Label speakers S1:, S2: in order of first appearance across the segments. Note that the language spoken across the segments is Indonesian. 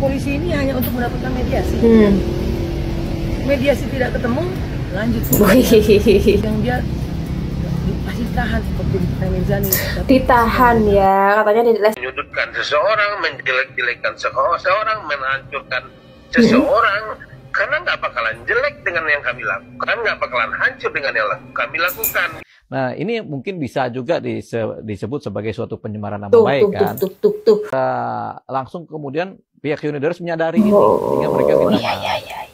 S1: polisi ini hanya untuk mendapatkan mediasi. Mediasi tidak ketemu, lanjut. Yang dia pasti tahan seperti Mirzani.
S2: Ditahan ya, katanya
S3: menyudutkan seseorang, menjelek-jelekan seseorang, menghancurkan seseorang, karena nggak bakalan jelek dengan yang kami lakukan, nggak bakalan hancur dengan yang kami lakukan.
S4: Nah, ini mungkin bisa juga disebut sebagai suatu pencemaran nama baik kan. Langsung kemudian pihak Yonidores menyadari ini, sehingga mereka minta maaf.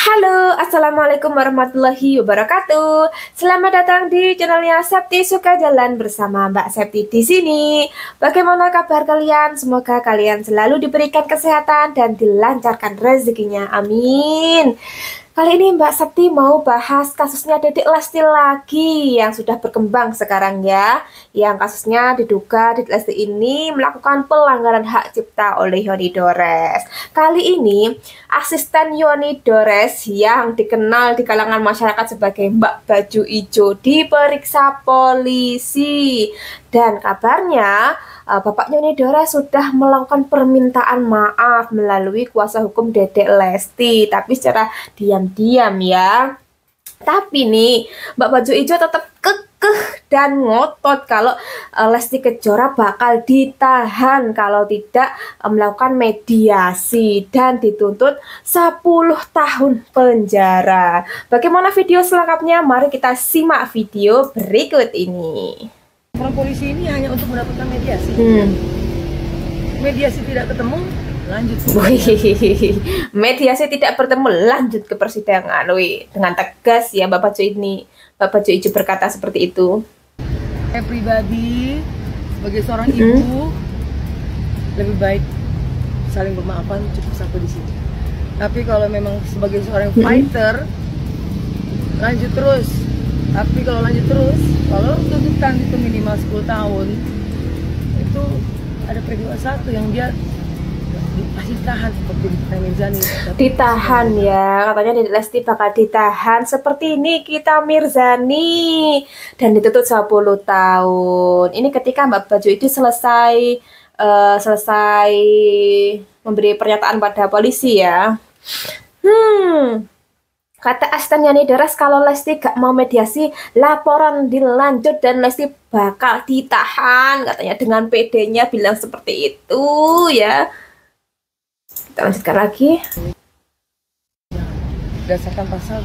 S2: Halo, assalamualaikum warahmatullahi wabarakatuh. Selamat datang di channelnya Septi Suka Jalan bersama Mbak Septi di sini. Bagaimana kabar kalian? Semoga kalian selalu diberikan kesehatan dan dilancarkan rezekinya. Amin. Kali ini Mbak Septi mau bahas kasusnya Dedek Lesti lagi yang sudah berkembang sekarang ya. Yang kasusnya diduga Dedek Lesti ini melakukan pelanggaran hak cipta oleh Yonidores. Kali ini asisten Yonidores yang dikenal di kalangan masyarakat sebagai Mbak Baju Ijo diperiksa polisi. Dan kabarnya Bapak Yonidores sudah melakukan permintaan maaf melalui kuasa hukum Dedek Lesti, tapi secara diam-diam ya. Tapi nih Mbak Baju Ijo tetap kekeh dan ngotot kalau Lesti Kejora bakal ditahan kalau tidak melakukan mediasi dan dituntut 10 tahun penjara. Bagaimana video selengkapnya? Mari kita simak video berikut ini.
S1: Polisi ini hanya untuk mendapatkan mediasi. Mediasi tidak ketemu, lanjut.
S2: Mediasi tidak bertemu, lanjut ke persidangan. Wih, dengan tegas ya Bapak Baju Ijo berkata seperti itu.
S1: Saya pribadi sebagai seorang ibu lebih baik saling bermaafan, cukup sampai di sini. Tapi kalau memang sebagai seorang fighter lanjut terus. Tapi kalau lanjut terus, kalau tuntutan itu minimal 10 tahun, itu ada peristiwa satu yang dia pasti tahan seperti Mirzani.
S2: Ditahan ya, katanya Dedek Lesti bakal ditahan seperti Nikita Mirzani dan dituntut 10 tahun. Ini ketika Mbak Baju itu selesai memberi pernyataan pada polisi ya. Kata asisten Yonidores kalau Lesti gak mau mediasi, laporan dilanjut dan Lesti bakal ditahan. Katanya dengan PD-nya bilang seperti itu ya. Kita lanjutkan lagi.
S1: Berdasarkan pasal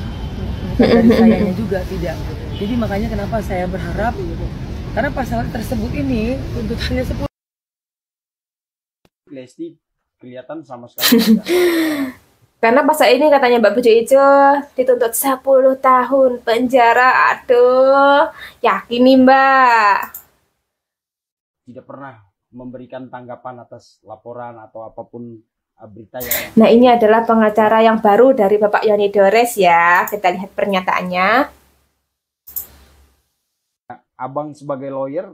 S1: dari sayanya juga tidak. Jadi makanya kenapa saya berharap, karena pasal tersebut ini tuntutannya 10.
S5: Lesti kelihatan sama sekali
S2: Karena pasal ini katanya Mbak Baju Ijo dituntut 10 tahun penjara. Aduh, yakin nih Mbak.
S5: tidak pernah memberikan tanggapan atas laporan atau apapun berita yang...
S2: Nah, ini adalah pengacara yang baru dari Bapak Yonidores ya. Kita lihat pernyataannya.
S5: Abang sebagai lawyer,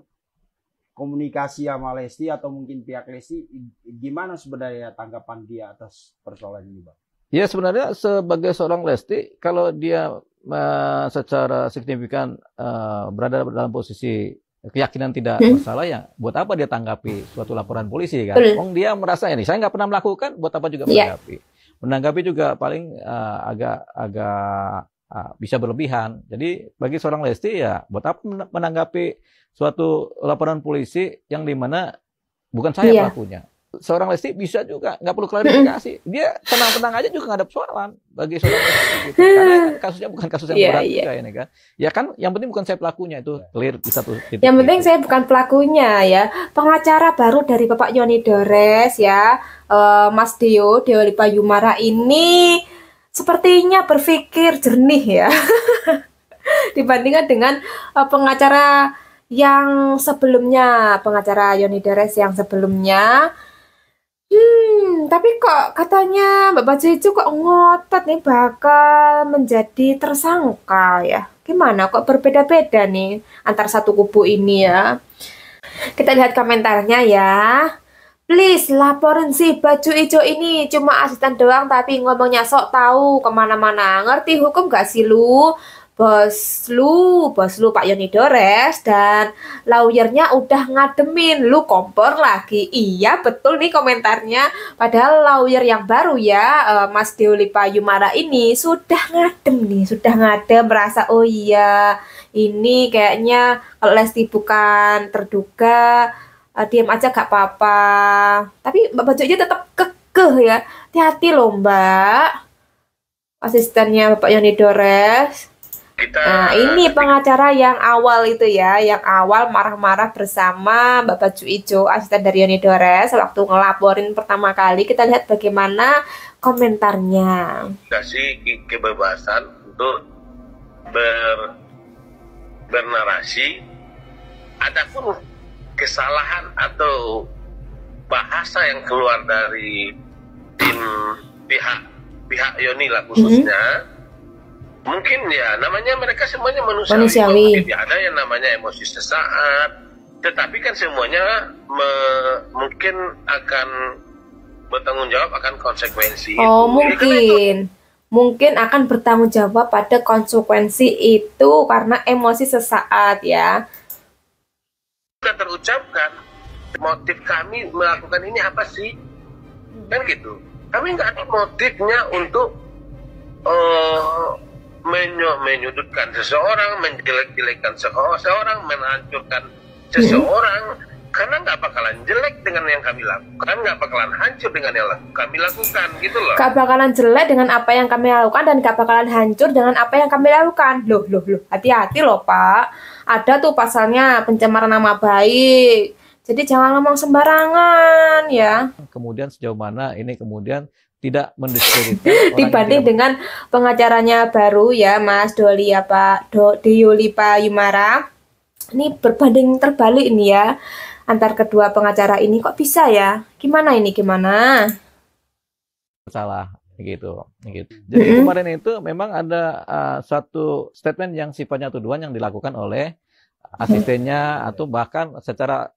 S5: komunikasi sama Lesti atau mungkin pihak Lesti, gimana sebenarnya tanggapan dia atas persoalan ini, Bang?
S4: Ya sebenarnya sebagai seorang Lesti, kalau dia secara signifikan berada dalam posisi keyakinan tidak bersalah, ya buat apa dia tanggapi suatu laporan polisi kan? Dia merasa ini saya nggak pernah melakukan, buat apa juga menanggapi? Menanggapi juga paling agak bisa berlebihan. Jadi bagi seorang Lesti ya buat apa menanggapi suatu laporan polisi yang dimana bukan saya pelakunya. Seorang Lesti bisa juga nggak perlu klarifikasi, dia tenang-tenang aja juga nggak ada persoalan bagi seorang Lesti gitu. Karena kasusnya bukan kasus yang berat juga ini kan. Ya kan yang penting bukan saya pelakunya, itu clear di satu titik.
S2: Yang penting saya bukan pelakunya ya. Pengacara baru dari Bapak Yonidores ya, Mas Dewo Payumara ini sepertinya berpikir jernih ya dibandingkan dengan pengacara yang sebelumnya, pengacara Yonidores yang sebelumnya. Tapi kok katanya Mbak Baju Ijo kok ngotot nih bakal menjadi tersangka ya. Gimana kok berbeda-beda nih antar satu kubu ini ya. Kita lihat komentarnya ya. Please laporin si Baju Ijo ini cuma asisten doang tapi ngomongnya sok tahu kemana-mana. Ngerti hukum gak sih lu? bos lu Pak Yoni Dores dan lawyernya udah ngademin, lu kompor lagi. Iya betul nih komentarnya, padahal lawyer yang baru ya, Mas Deoli Payumara ini sudah ngadem, merasa oh iya ini kayaknya kalau Lesti bukan terduga, diam aja gak apa-apa. Tapi Mbak Baju aja tetap kekeh ya, hati-hati loh Mbak, asistennya Bapak Yoni Dores.
S3: Kita
S2: Nah, ini pengacara yang awal itu ya, yang awal marah-marah bersama Mbak Baju Ijo, asisten dari Yoni Dores, waktu ngelaporin pertama kali. Kita lihat bagaimana komentarnya.
S3: kasih kebebasan untuk bernarasi. Adapun kesalahan atau bahasa yang keluar dari tim pihak Yoni lah khususnya, mungkin ya namanya mereka semuanya manusiawi. Mungkin ada yang namanya emosi sesaat, tetapi kan semuanya mungkin akan bertanggung jawab akan konsekuensi.
S2: Oh,
S3: itu.
S2: mungkin akan bertanggung jawab pada konsekuensi itu karena emosi sesaat ya.
S3: Sudah terucapkan motif kami melakukan ini apa sih, kan gitu. Kami nggak ada motifnya untuk menyudutkan seseorang, menjelek-jelekan seseorang, menghancurkan seseorang, karena nggak bakalan jelek dengan yang kami lakukan, nggak bakalan hancur dengan yang kami lakukan, gitu loh.
S2: Gak bakalan jelek dengan apa yang kami lakukan dan gak bakalan hancur dengan apa yang kami lakukan. Loh, hati-hati loh Pak. Ada tuh pasalnya pencemaran nama baik. Jadi jangan ngomong sembarangan ya.
S4: Kemudian sejauh mana ini kemudian tidak mendiskreditkan
S2: dibanding dengan pengacaranya baru ya Mas Deoli Payumara. Ini berbanding terbalik ini ya antar kedua pengacara ini, kok bisa ya? Gimana?
S4: salah gitu. Jadi kemarin itu memang ada satu statement yang sifatnya tuduhan yang dilakukan oleh asistennya atau bahkan secara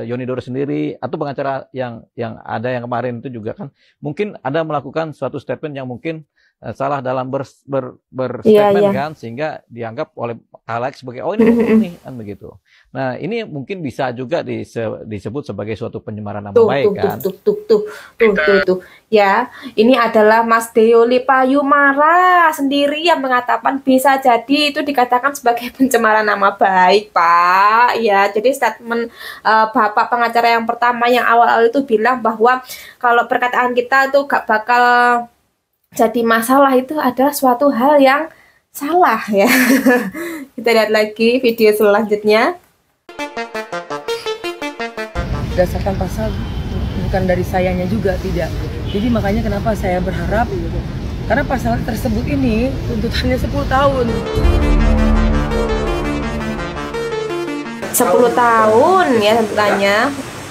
S4: Yoni Dores sendiri atau pengacara yang ada yang kemarin itu juga kan mungkin ada melakukan suatu statement yang mungkin salah dalam berstatement kan sehingga dianggap oleh halayak sebagai oh ini kan begitu. Nah ini mungkin bisa juga disebut sebagai suatu pencemaran nama baik kan.
S2: Tuh. Ya, ini adalah Mas Deoli Payumara sendiri yang mengatakan bisa jadi itu dikatakan sebagai pencemaran nama baik, Pak. Ya, jadi statement Bapak pengacara yang pertama yang awal-awal itu bilang bahwa kalau perkataan kita itu gak bakal jadi masalah, itu adalah suatu hal yang salah ya. Kita lihat lagi video selanjutnya.
S1: Berdasarkan pasal, bukan dari sayanya juga, tidak. Jadi makanya kenapa saya berharap, karena pasal tersebut ini tuntutannya 10 tahun.
S2: 10 tahun ya tuntutannya.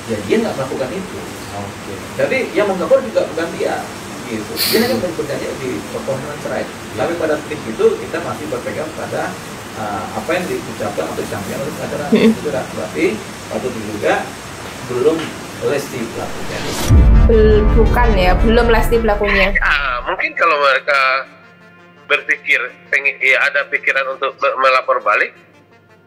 S6: Ya dia nggak melakukan itu. Oke. Jadi yang mengkabur juga bukan dia. Gitu. Dia hanya bekerjanya di permohonan cerai. Tapi pada titik itu kita masih berpegang pada apa yang diucapkan atau disampaikan oleh pengacara. Itu berarti patut diduga belum Lesti pelakunya.
S2: Bukan ya, belum Lesti pelakunya.
S3: Mungkin kalau mereka berpikir ada pikiran untuk melapor balik,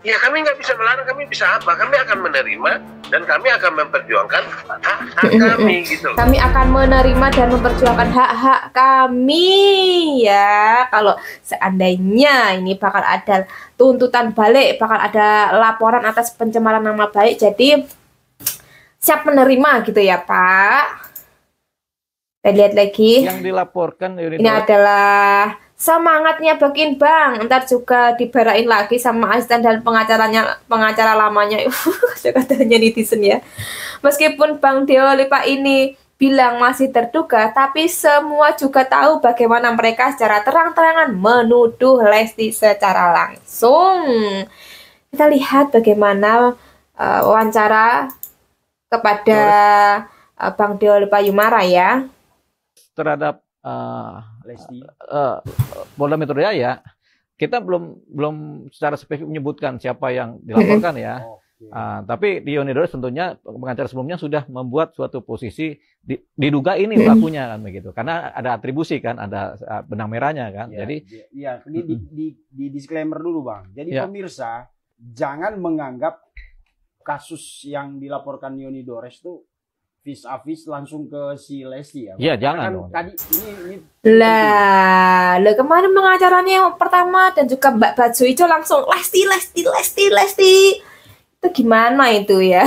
S3: ya kami nggak bisa melarang, kami bisa apa? Kami akan menerima dan kami akan memperjuangkan hak-hak kami gitu loh.
S2: Kami akan menerima dan memperjuangkan hak-hak kami ya. Kalau seandainya ini bakal ada tuntutan balik, bakal ada laporan atas pencemaran nama baik, jadi siap menerima gitu ya Pak. Kita lihat lagi.
S4: Yang dilaporkan
S2: ini adalah semangatnya Bakin Bang, ntar juga dibarain lagi sama asisten dan pengacara lamanya. Kata-katanya netizen ya. Meskipun Bang Deoli Pak ini bilang masih terduga, tapi semua juga tahu bagaimana mereka secara terang-terangan menuduh Lesti secara langsung. Kita lihat bagaimana wawancara kepada Bang Deoli Payumara ya
S4: terhadap
S5: Lesti.
S4: Polda Metro Jaya. Kita belum secara spesifik menyebutkan siapa yang dilaporkan ya. Tapi di Yoni Dores tentunya pengacara sebelumnya sudah membuat suatu posisi diduga ini pelakunya kan begitu. Karena ada atribusi kan, ada benang merahnya kan. Jadi
S5: di disclaimer dulu Bang. Jadi pemirsa jangan menganggap kasus yang dilaporkan Yoni Dores itu vis-a-vis langsung ke si Lesti ya.
S4: Iya, jangan.
S5: Kan tadi ini
S2: Lah, kemarin pengacaranya yang pertama dan juga Mbak Baju Ijo langsung Lesti. Itu gimana itu ya?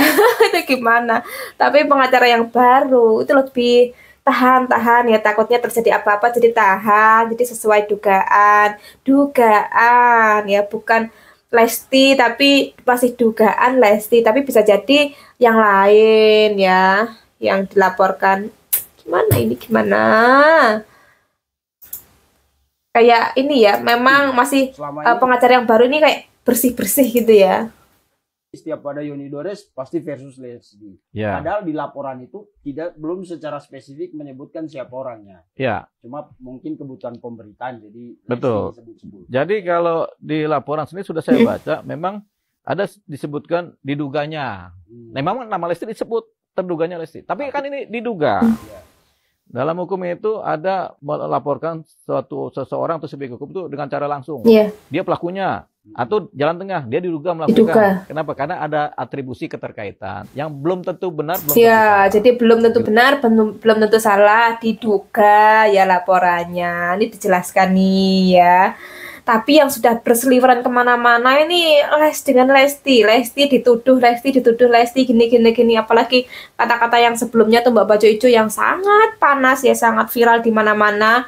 S2: Itu gimana? Tapi pengacara yang baru itu lebih tahan ya, takutnya terjadi apa-apa jadi tahan, jadi sesuai dugaan ya, bukan Lesti tapi masih dugaan Lesti, tapi bisa jadi yang lain ya yang dilaporkan. Gimana kayak ini ya, memang masih pengacara yang baru ini kayak bersih gitu ya.
S5: Setiap ada Yoni Dores pasti versus Lesti.
S4: Ya.
S5: Padahal di laporan itu belum secara spesifik menyebutkan siapa orangnya.
S4: Ya.
S5: Cuma mungkin kebutuhan pemberitaan jadi
S4: betul.
S5: Disebut-sebut.
S4: Jadi kalau di laporan sendiri sudah saya baca memang ada disebutkan diduganya. Memang nama Lesti disebut terduganya Lesti. Tapi kan ini diduga. Dalam hukum itu ada melaporkan seseorang atau subjek hukum itu dengan cara langsung. Dia pelakunya. Atau jalan tengah, dia diduga melakukan. Kenapa? Karena ada atribusi keterkaitan yang belum tentu benar, belum tentu salah.
S2: Jadi belum tentu benar, belum tentu salah, diduga ya laporannya. Ini dijelaskan nih ya. Tapi yang sudah berseliweran kemana-mana ini Lesti dituduh Lesti gini, apalagi kata-kata yang sebelumnya tuh Mbak Baju Ijo yang sangat panas ya, sangat viral di mana-mana,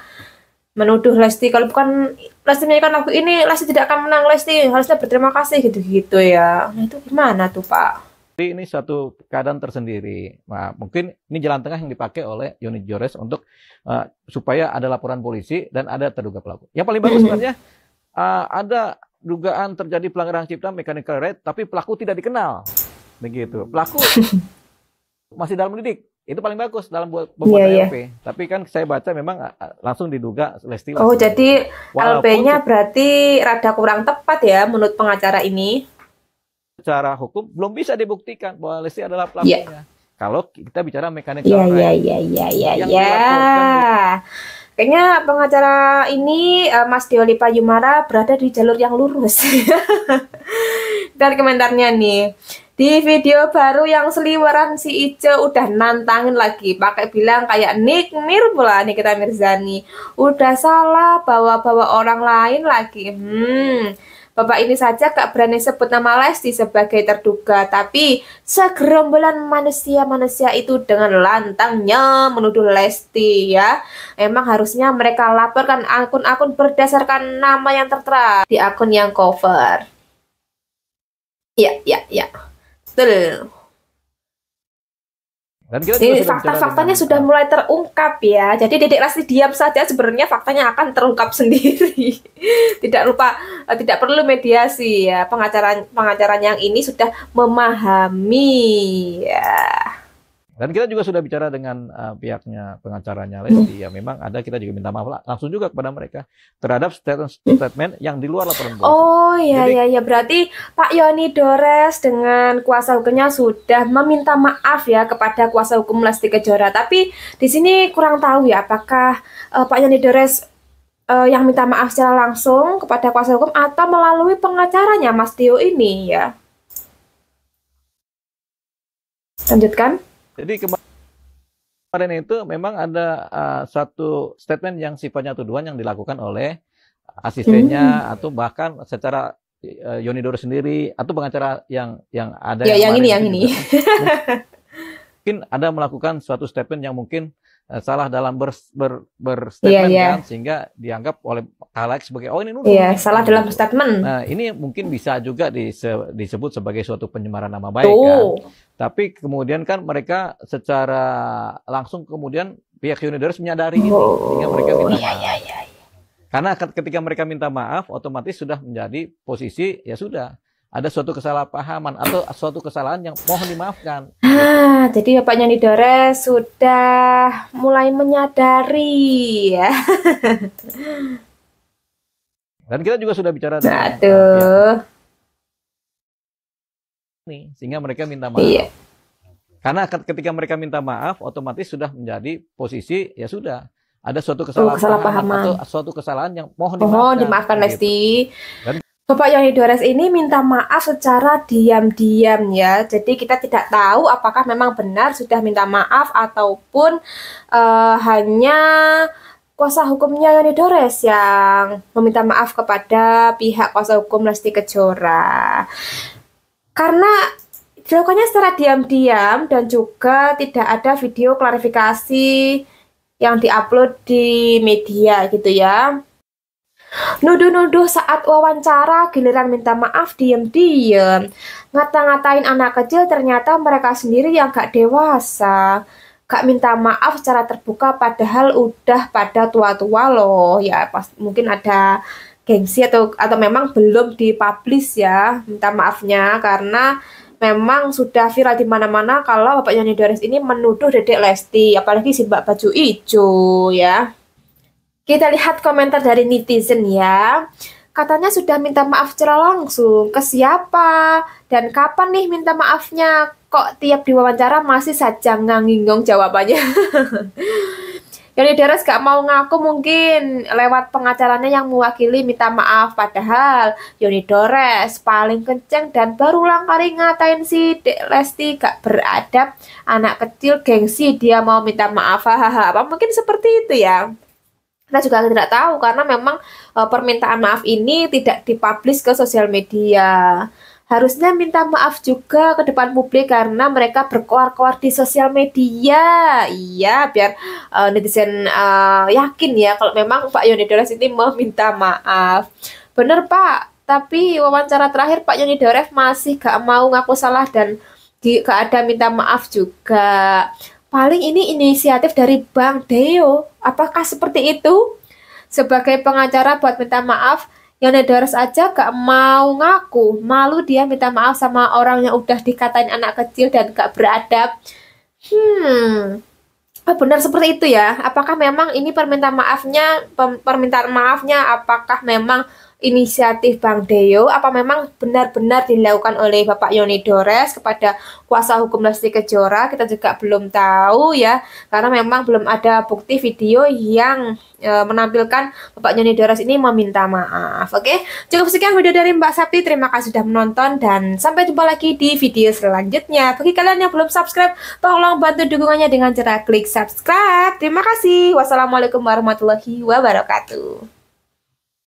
S2: menuduh Lesti kalau bukan Lesti menyanyikan lagu ini Lesti tidak akan menang, Lesti harusnya berterima kasih gitu ya. Nah itu gimana tuh Pak?
S4: Jadi ini suatu keadaan tersendiri. Nah, mungkin ini jalan tengah yang dipakai oleh Yoni Dores untuk supaya ada laporan polisi dan ada terduga pelaku. Yang paling bagus sebenarnya ada dugaan terjadi pelanggaran cipta mechanical right, tapi pelaku tidak dikenal, begitu. Pelaku masih dalam lidik, itu paling bagus dalam pembuatan LP. Tapi kan saya baca memang langsung diduga Lesti.
S2: Oh jadi LP-nya berarti rada kurang tepat ya menurut pengacara ini.
S4: Secara hukum belum bisa dibuktikan bahwa Lesti adalah pelakunya. Kalau kita bicara mechanical right.
S2: Kayaknya pengacara ini Mas Dioli Payumara berada di jalur yang lurus. Dan komentarnya nih, di video baru yang seliweran si Ijo udah nantangin lagi, pakai bilang kayak Nick Mir pula nih kita Mirzani. Udah salah bawa-bawa orang lain lagi. Bapak ini saja gak berani sebut nama Lesti sebagai terduga, tapi segerombolan manusia itu dengan lantangnya menuduh Lesti ya. Emang harusnya mereka laporkan akun-akun berdasarkan nama yang tertera di akun yang cover. Ya. Betul.
S4: Dan kita
S2: ini fakta-faktanya sudah mulai terungkap ya. Jadi Dedek Lesti diam saja, sebenarnya faktanya akan terungkap sendiri. Tidak perlu mediasi ya. Pengacara yang ini sudah memahami ya.
S4: Dan kita juga sudah bicara dengan pihaknya pengacaranya Lesti. Ya memang ada, kita juga minta maaf langsung juga kepada mereka terhadap statement yang di luar laporan polisi.
S2: Oh iya. Berarti Pak Yoni Dores dengan kuasa hukumnya sudah meminta maaf ya kepada kuasa hukum Lesti Kejora. Tapi di sini kurang tahu ya apakah Pak Yoni Dores yang minta maaf secara langsung kepada kuasa hukum atau melalui pengacaranya Mas Dio ini ya. Lanjutkan.
S4: Jadi kemarin itu memang ada satu statement yang sifatnya tuduhan yang dilakukan oleh asistennya atau bahkan secara Yoni Dores sendiri atau pengacara yang ada
S2: yang ini.
S4: Mungkin ada melakukan suatu statement yang mungkin salah dalam berstatement kan, sehingga dianggap oleh halayak sebagai ini nuduh.
S2: Salah dalam statement.
S4: Nah, ini mungkin bisa juga disebut sebagai suatu penyemaran nama baik kan. Tapi kemudian kan mereka secara langsung kemudian pihak Yoni Dores menyadari ini sehingga mereka minta maaf. Karena ketika mereka minta maaf otomatis sudah menjadi posisi ya sudah ada suatu kesalahpahaman atau suatu kesalahan yang mohon dimaafkan.
S2: Jadi Pak Yoni Dores sudah mulai menyadari ya.
S4: Dan kita juga sudah bicara dengan nih, sehingga mereka minta maaf.
S2: Iya.
S4: Karena ketika mereka minta maaf, otomatis sudah menjadi posisi ya sudah ada suatu kesalahpahaman atau suatu kesalahan yang mohon
S2: dimaafkan Lesti.
S4: Dan
S2: Bapak Yoni Dores ini minta maaf secara diam-diam ya. Jadi kita tidak tahu apakah memang benar sudah minta maaf ataupun hanya kuasa hukumnya Yoni Dores yang meminta maaf kepada pihak kuasa hukum Lesti Kejora. Karena dilakukannya secara diam-diam dan juga tidak ada video klarifikasi yang diupload di media gitu ya. Nuduh-nuduh saat wawancara, giliran minta maaf diem-diem. Ngata-ngatain anak kecil, ternyata mereka sendiri yang gak dewasa. Gak minta maaf secara terbuka padahal udah pada tua-tua loh. Ya mungkin ada gengsi atau memang belum dipublish ya minta maafnya, karena memang sudah viral di mana-mana kalau Bapak Yoni Dores ini menuduh Dedek Lesti, apalagi si Mbak Baju Ijo ya. Kita lihat komentar dari netizen ya. Katanya sudah minta maaf secara langsung. Ke siapa? Dan kapan nih minta maafnya? Kok tiap diwawancara masih saja ngangingong jawabannya? Yoni Dores gak mau ngaku, mungkin lewat pengacaranya yang mewakili minta maaf. Padahal Yoni Dores paling kenceng dan berulang kali ngatain si Dek Lesti gak beradab, anak kecil gengsi dia mau minta maaf. Hahaha, apa mungkin seperti itu ya? Kita juga tidak tahu karena memang permintaan maaf ini tidak dipublish ke sosial media. Harusnya minta maaf juga ke depan publik karena mereka berkoar-koar di sosial media. Iya, biar netizen yakin ya kalau memang Pak Yoni Dores ini meminta maaf. Bener Pak, tapi wawancara terakhir Pak Yoni Dores masih gak mau ngaku salah dan gak ada minta maaf juga. Paling ini inisiatif dari Bang Deo. Apakah seperti itu? Sebagai pengacara buat minta maaf, Yoni Dores aja gak mau ngaku. Malu dia minta maaf sama orang yang udah dikatain anak kecil dan gak beradab. Benar seperti itu ya. Apakah memang ini permintaan maafnya apakah memang inisiatif Bang Deo, apa memang benar-benar dilakukan oleh Bapak Yoni Dores kepada kuasa hukum Lesti Kejora? Kita juga belum tahu ya, karena memang belum ada bukti video yang menampilkan Bapak Yoni Dores ini meminta maaf. Oke, cukup sekian video dari Mbak Septi. Terima kasih sudah menonton dan sampai jumpa lagi di video selanjutnya. Bagi kalian yang belum subscribe, tolong bantu dukungannya dengan cara klik subscribe. Terima kasih. Wassalamualaikum warahmatullahi wabarakatuh.